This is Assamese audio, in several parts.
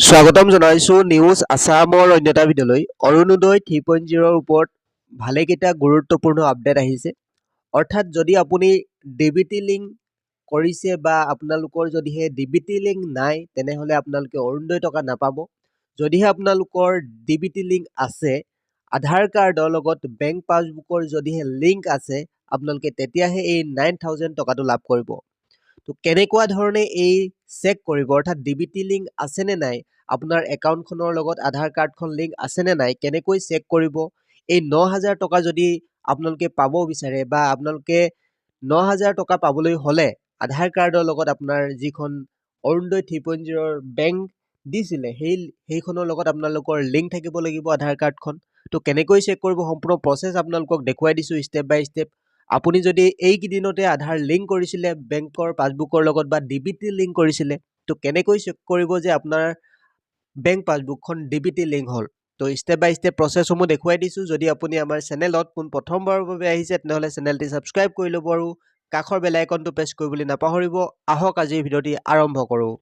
স্বাগতম জনাইছো নিউজ আসামৰ অন্য এটা ভিডিঅ'লৈ। অৰুণোদয় 3.0 ওপৰত ভালেকেইটা গুৰুত্বপূৰ্ণ আপডেট আহিছে। অৰ্থাৎ যদি আপুনি ডিবিটি লিংক কৰিছে বা আপোনালোকৰ যদিহে ডিবিটি লিংক নাই তেনেহ'লে আপোনালোকে অৰুণোদয় টকা নাপাব। যদিহে আপোনালোকৰ ডিবিটি লিংক আছে, আধাৰ কাৰ্ডৰ লগত বেংক পাছবুকৰ যদিহে লিংক আছে, আপোনালোকে তেতিয়াহে এই 9,000 টকাটো লাভ কৰিব। তো কেনেকুৱা ধৰণে এই চেক কৰিব, অৰ্থাৎ ডিবিটি লিংক আছে নে নাই, আপোনাৰ একাউণ্টখনৰ লগত আধাৰ কাৰ্ডখন লিংক আছে নে নাই, কেনেকৈ চেক কৰিব। এই 9,000 টকা যদি আপোনালোকে পাব বিচাৰে বা আপোনালোকে 9,000 টকা পাবলৈ হ'লে আধাৰ কাৰ্ডৰ লগত আপোনাৰ যিখন অৰুণোদয় 3.0 বেংক দিছিলে সেইখনৰ লগত আপোনালোকৰ লিংক থাকিব লাগিব আধাৰ কাৰ্ডখন। তো কেনেকৈ চেক কৰিব সম্পূৰ্ণ প্ৰচেছ আপোনালোকক দেখুৱাই দিছোঁ ষ্টেপ বাই ষ্টেপ। আপুনি যদি এইকেইদিনতে আধাৰ লিংক কৰিছিলে বেংকৰ পাছবুকৰ লগত বা ডিবিটি লিংক কৰিছিলে, তো কেনেকৈ চেক কৰিব যে আপোনাৰ বেংক পাছবুকখন ডিবিটি লিংক হ'ল। তো ষ্টেপ বাই ষ্টেপ প্ৰচেছসমূহ দেখুৱাই দিছোঁ। যদি আপুনি আমাৰ চেনেলত প্ৰথমবাৰৰ বাবে আহিছে তেনেহ'লে চেনেলটি ছাবস্ক্ৰাইব কৰি ল'ব আৰু কাষৰ বেল আইকনটো প্ৰেছ কৰিবলৈ নাপাহৰিব। আহক আজিৰ ভিডিঅ'টি আৰম্ভ কৰোঁ।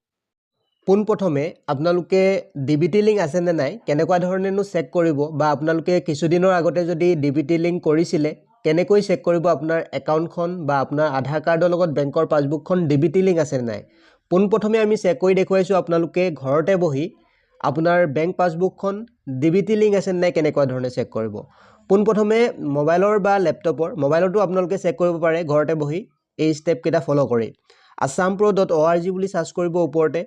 পোনপ্ৰথমে আপোনালোকে ডিবিটি লিংক আছে নে নাই কেনেকুৱা ধৰণেনো চেক কৰিব, বা আপোনালোকে কিছুদিনৰ আগতে যদি ডিবিটি লিংক কৰিছিলে কেনেকৈ চেক কৰিব আপোনাৰ একাউণ্টখন বা আপোনাৰ আধাৰ কাৰ্ডৰ লগত বেংকৰ পাছবুকখন ডিবিটি লিংক আছে নে নাই। পোনপ্ৰথমে আমি চেক কৰি দেখুৱাইছোঁ আপোনালোকে ঘৰতে বহি আপোনাৰ বেংক পাছবুকখন ডিবিটি লিংক আছে নে নাই কেনেকুৱা ধৰণে চেক কৰিব। পোনপ্ৰথমে মোবাইলৰ বা লেপটপৰ, মোবাইলতো আপোনালোকে চেক কৰিব পাৰে ঘৰতে বহি এই ষ্টেপকেইটা ফ'ল' কৰি। assampro.org বুলি চাৰ্চ কৰিব ওপৰতে।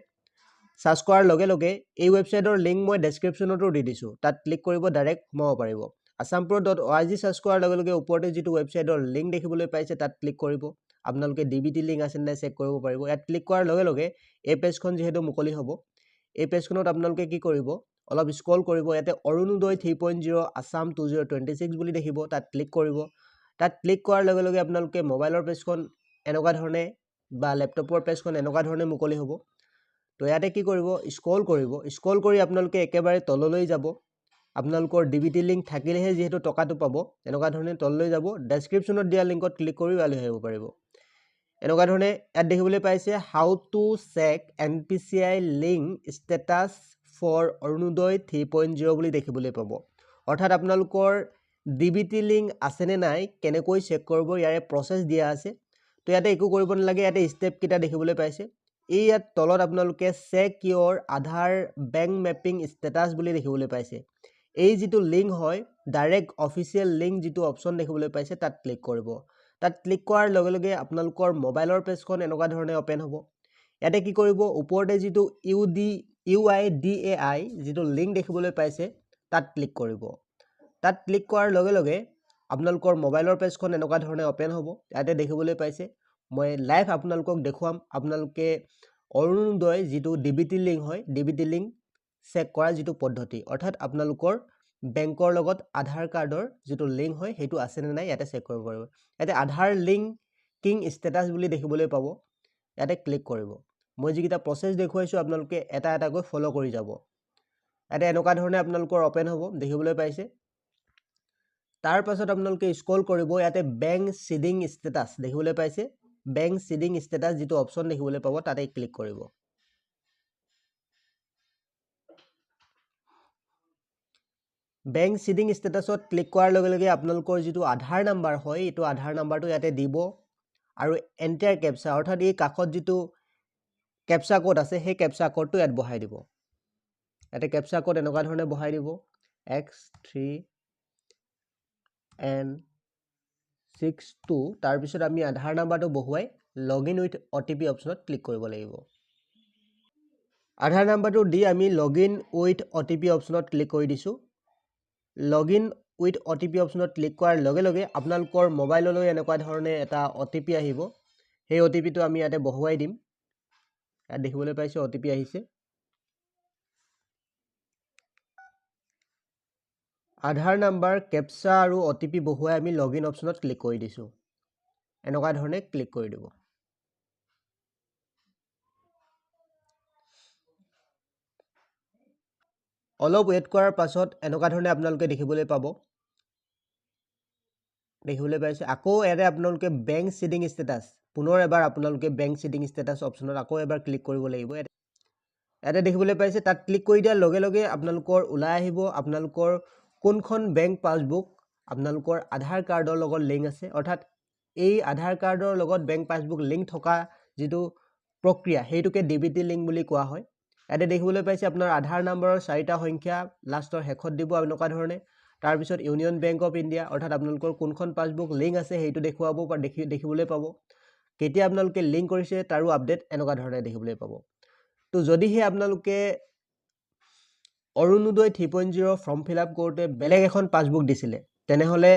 চাৰ্চ কৰাৰ লগে লগে এই ৱেবছাইটৰ লিংক মই ডেছক্ৰিপশ্যনতো দি দিছোঁ, তাত ক্লিক কৰিব ডাইৰেক্ট সোমাব পাৰিব। assampro.org চাৰ্চ কৰাৰ লগে লগে ওপৰতে যিটো ৱেবছাইটৰ লিংক দেখিবলৈ পাইছে তাত ক্লিক কৰিব। আপোনালোকে ডিবিটি লিংক আছে নাই চেক কৰিব পাৰিব। ইয়াত ক্লিক কৰাৰ লগে লগে এই পেজখন যিহেতু মুকলি হ'ব, এই পেজখনত আপোনালোকে কি কৰিব, অলপ স্ক্ৰল কৰিব। ইয়াতে অৰুণোদয় 3.0 আছাম 2026 বুলি দেখিব, তাত ক্লিক কৰিব। তাত ক্লিক কৰাৰ লগে লগে আপোনালোকে মোবাইলৰ পেজখন এনেকুৱা ধৰণে বা লেপটপৰ পেজখন এনেকুৱা ধৰণে মুকলি হ'ব। তো ইয়াতে কি কৰিব, স্ক্ৰল কৰিব। স্ক্ৰল কৰি আপোনালোকে একেবাৰে তললৈ যাব। আপোনালোকৰ ডিবিটি লিংক থাকিলেহে যিহেতু টকাটো পাব, এনেকুৱা ধৰণে তললৈ যাব। ডেছক্ৰিপশ্যনত দিয়া লিংকত ক্লিক কৰি ওলাই আহিব পাৰিব। এনেকুৱা ধৰণে ইয়াত দেখিবলৈ পাইছে how to check NPCI link status for Orunodoi 3.0 বুলি দেখিবলৈ পাব। অৰ্থাৎ আপোনালোকৰ ডিবিটি লিংক আছেনে নাই কেনেকৈ চেক কৰিব ইয়াৰে প্ৰচেছ দিয়া আছে। তো ইয়াতে একো কৰিব নালাগে, ইয়াতে ষ্টেপকেইটা দেখিবলৈ পাইছে। এই ইয়াত তলত আপোনালোকে চেক ইয়ৰ আধাৰ বেংক মেপিং ষ্টেটাছ বুলি দেখিবলৈ পাইছে। এই যিটো লিংক হয় ডাইৰেক্ট অফিচিয়েল লিংক যিটো অপশ্যন দেখিবলৈ পাইছে তাত ক্লিক কৰিব। তাত ক্লিক কৰাৰ লগে লগে আপোনালোকৰ মোবাইলৰ পেজখন এনেকুৱা ধৰণে অ'পেন হ'ব। ইয়াতে কি কৰিব, ওপৰতে যিটো UIDAI যিটো লিংক দেখিবলৈ পাইছে তাত ক্লিক কৰিব। তাত ক্লিক কৰাৰ লগে লগে আপোনালোকৰ মোবাইলৰ পেজখন এনেকুৱা ধৰণে অ'পেন হ'ব। ইয়াতে দেখিবলৈ পাইছে, মই লাইভ আপোনালোকক দেখুৱাম আপোনালোকে অৰুণোদয় যিটো ডিবিটি লিংক হয়, ডিবিটি লিংক চেক কৰা যিটো পদ্ধতি, অৰ্থাৎ আপোনালোকৰ বেংকৰ লগত আধাৰ কাৰ্ডৰ যিটো লিংক হয় সেইটো আছেনে নাই ইয়াতে চেক কৰিব পাৰিব। ইয়াতে আধাৰ লিংকিং ষ্টেটাছ বুলি দেখিবলৈ পাব, ইয়াতে ক্লিক কৰিব। মই যিকেইটা প্ৰচেছ দেখুৱাইছোঁ আপোনালোকে এটা এটাকৈ ফ'ল' কৰি যাব। ইয়াতে এনেকুৱা ধৰণে আপোনালোকৰ অ'পেন হ'ব দেখিবলৈ পাইছে। তাৰ পাছত আপোনালোকে স্ক্ৰল কৰিব, ইয়াতে বেংক চিডিং ষ্টেটাছ দেখিবলৈ পাইছে। বেংক চিডিং ষ্টেটাছ যিটো অপশ্যন দেখিবলৈ পাব তাতে ক্লিক কৰিব। বেংক চিডিং ষ্টেটাছত ক্লিক কৰাৰ লগে লগে আপোনালোকৰ যিটো আধাৰ নাম্বাৰ হয় এইটো আধাৰ নাম্বাৰটো ইয়াতে দিব আৰু এণ্টাৰ কেপচা, অৰ্থাৎ এই কাষত যিটো কেপচা কোড আছে সেই কেপচা কোডটো ইয়াত বহাই দিব। ইয়াতে কেপচা কোড এনেকুৱা ধৰণে বহাই দিব X3N62। তাৰপিছত আমি আধাৰ নাম্বাৰটো বহুৱাই লগইন উইথ OTP অপশ্যনত ক্লিক কৰিব লাগিব। আধাৰ নাম্বাৰটো দি আমি লগইন উইথ OTP অপশ্যনত ক্লিক কৰি দিছোঁ। লগইন উইথ OTP অপশ্যনত ক্লিক কৰাৰ লগে লগে আপোনালোকৰ মোবাইললৈ এনেকুৱা ধৰণে এটা OTP আহিব। সেই OTPটো আমি ইয়াতে বহুৱাই দিম। ইয়াত দেখিবলৈ পাইছে OTP আহিছে। আধাৰ নাম্বাৰ, কেপচা আৰু OTP বহুৱাই আমি লগইন অপশ্যনত ক্লিক কৰি দিছোঁ। এনেকুৱা ধৰণে ক্লিক কৰি দিব। অলপ ৱেইট কৰাৰ পাছত এনেকুৱা ধৰণে আপোনালোকে দেখিবলৈ পাব। দেখিবলৈ পাইছে আকৌ ইয়াতে আপোনালোকে বেংক চিডিং ষ্টেটাছ, পুনৰ এবাৰ আপোনালোকে বেংক চিডিং ষ্টেটাছ অপশ্যনত আকৌ এবাৰ ক্লিক কৰিব লাগিব। ইয়াতে দেখিবলৈ পাইছে তাত ক্লিক কৰি দিয়াৰ লগে লগে আপোনালোকৰ ওলাই আহিব আপোনালোকৰ কোনখন বেংক পাছবুক আপোনালোকৰ আধাৰ কাৰ্ডৰ লগত লিংক আছে অৰ্থাৎ এই আধাৰ কাৰ্ডৰ লগত বেংক পাছবুক লিংক থকা যিটো প্ৰক্ৰিয়া সেইটোকে ডিবিটি লিংক বুলি কোৱা হয় ইয়াতে দেখিবলৈ পাইছে আপোনাৰ আধাৰ নম্বৰৰ 4টা সংখ্যা লাষ্টৰ শেষত দিব এনেকুৱা ধৰণে তাৰপিছত ইউনিয়ন বেংক অফ ইণ্ডিয়া অৰ্থাৎ আপোনালোকৰ কোনখন পাছবুক লিংক আছে সেইটো দেখুৱাব দেখিবলৈ পাব কেতিয়া আপোনালোকে লিংক কৰিছে তাৰো আপডেট এনেকুৱা ধৰণে দেখিবলৈ পাব তো যদিহে আপোনালোকে অৰুণোদয় 3.0 ফৰ্ম ফিল আপ কৰোঁতে বেলেগ এখন পাছবুক দিছিলে তেনেহ'লে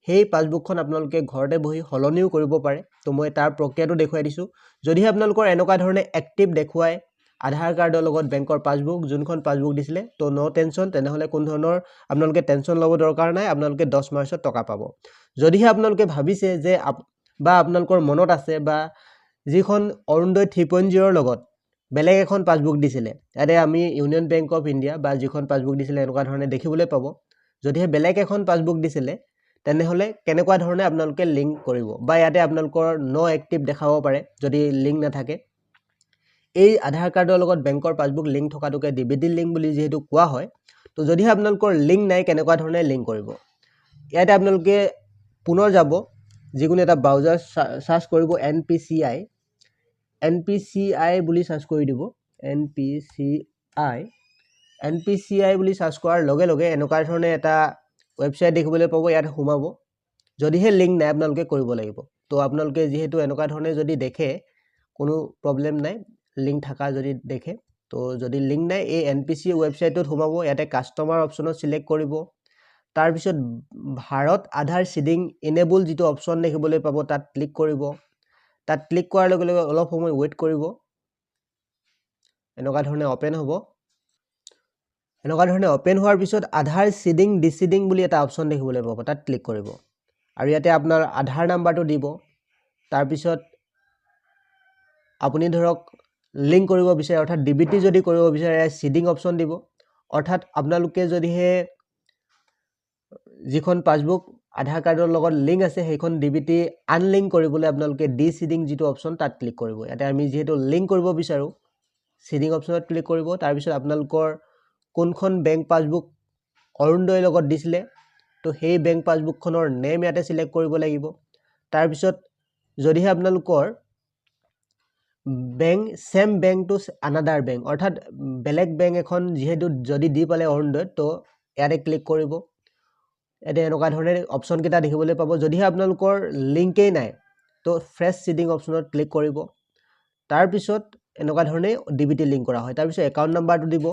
সেই পাছবুকখন আপোনালোকে ঘৰতে বহি সলনিও কৰিব পাৰে তো মই তাৰ প্ৰক্ৰিয়াটো দেখুৱাই দিছোঁ যদিহে আপোনালোকৰ এনেকুৱা ধৰণে এক্টিভ দেখুৱায় আধাৰ কাৰ্ডৰ লগত বেংকৰ পাছবুক যোনখন পাছবুক দিছিলে তো নো টেনশ্যন তেনেহ'লে কোনো ধৰণৰ আপোনালোকে টেনশ্যন ল'ব দৰকাৰ নাই আপোনালোকে 10 মাৰ্চত টকা পাব যদিহে আপোনালোকে ভাবিছে যে বা আপোনালোকৰ মনত আছে বা যিখন অৰুণোদয় 3.0 লগত বেলেগ এখন পাছবুক দিছিলে ইয়াতে আমি ইউনিয়ন বেংক অফ ইণ্ডিয়া বা যিখন পাছবুক দিছিলে এনেকুৱা ধৰণে দেখিবলৈ পাব যদিহে বেলেগ এখন পাছবুক দিছিলে তেনেহ'লে কেনেকুৱা ধৰণে আপোনালোকে লিংক কৰিব বা ইয়াতে আপোনালোকৰ নো এক্টিভ দেখাব পাৰে যদি লিংক নাথাকে এই আধাৰ কাৰ্ডৰ লগত বেংকৰ পাছবুক লিংক থকাটোকে ডিবিটি লিংক বুলি যিহেতু কোৱা হয় তো যদিহে আপোনালোকৰ লিংক নাই কেনেকুৱা ধৰণে লিংক কৰিব ইয়াতে আপোনালোকে পুনৰ যাব যিকোনো এটা ব্ৰাউজাৰ সাৰ্চ কৰিব NPCI বুলি সাৰ্চ কৰি দিব NPCI বুলি সাৰ্চ কৰাৰ লগে লগে এনেকুৱা ধৰণে এটা ৱেবছাইট দেখিবলৈ পাব ইয়াত সোমাব যদিহে লিংক নাই আপোনালোকে কৰিব লাগিব তো আপোনালোকে যেহেতু এনেকুৱা ধৰণে যদি দেখে কোনো প্ৰবলেম নাই লিংক থাকা যদি দেখে তো যদি লিংক নাই এই NPCI ৱেবছাইটত সোমাব ইয়াতে কাষ্টমাৰ অপচনত সিলেক্ট কৰিব তাৰপিছত ভাৰত আধাৰ সিডিং এনেবল যিটো অপচন দেখিবলৈ পাব তাত ক্লিক কৰিব তাত ক্লিক কৰাৰ লগে লগে অলপ সময় ৱেইট কৰিব এনেকুৱা ধৰণে ওপেন হ'ব এনেকুৱা ধৰণে ওপেন হোৱাৰ পিছত আধাৰ সিডিং ডিসিডিং বুলি এটা অপচন দেখিবলৈ পাব তাত ক্লিক কৰিব আৰু ইয়াতে আপোনাৰ আধাৰ নাম্বাৰটো দিব তাৰপিছত আপুনি ধৰক লিংক কৰিব বিচাৰে অৰ্থাৎ ডিবিটি যদি কৰিব বিচাৰে সিডিং অপচন দিব অৰ্থাৎ আপোনালোকে যদিহে যিখন পাছবুক আধাৰ কাৰ্ডৰ লগত লিংক আছে সেইখন ডিবিটি আনলিংক কৰিবলৈ আপোনালোকে ডিসিডিং যিটো অপচন তাত ক্লিক কৰিব ইয়াতে আমি যেহেতু লিংক কৰিব বিচাৰো সিডিং অপচনত ক্লিক কৰিব তাৰপিছত আপোনালোকৰ কোনখন বেংক পাছবুক অৰুণোদয়ৰ লগত দিছিলে তো সেই বেংক পাছবুকখনৰ নেম ইয়াতে সিলেক্ট কৰিব লাগিব তাৰপিছত যদিহে আপোনালোকৰ bank same bank to another bank অৰ্থাৎ বেলেগ বেংক এখন যেহেতু যদি দি পালে অৰুণোদয়ত তো ইয়াতে ক্লিক কৰিব ইয়াতে এনেকুৱা ধৰণে অপচন কেইটা দেখিবলৈ পাব যদিহে আপোনালোকৰ লিংকেই নাই তো ফ্ৰেছ সিডিং অপচনত ক্লিক কৰিব তাৰপিছত এনেকুৱা ধৰণে ডিবিটি লিংক কৰা হয় তাৰপিছত একাউণ্ট নাম্বাৰটো দিব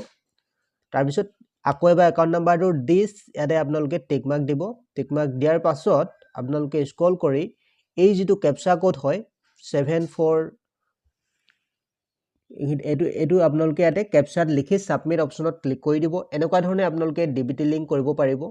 তাৰপিছত আকৌ এবাৰ একাউণ্ট নাম্বাৰটো দিছ ইয়াতে আপোনালোকে টিক মাৰ্ক দিব টিক মাৰ্ক দিয়াৰ পাছত আপোনালোকে স্ক্ৰল কৰি এই যিটো কেপচা কোড হয় 74 এইটো আপোনালোকে ইয়াতে কেপচাত লিখি সাবমিট অপচনত ক্লিক কৰি দিব এনেকুৱা ধৰণে আপোনালোকে ডিবিটি লিংক কৰিব পাৰিব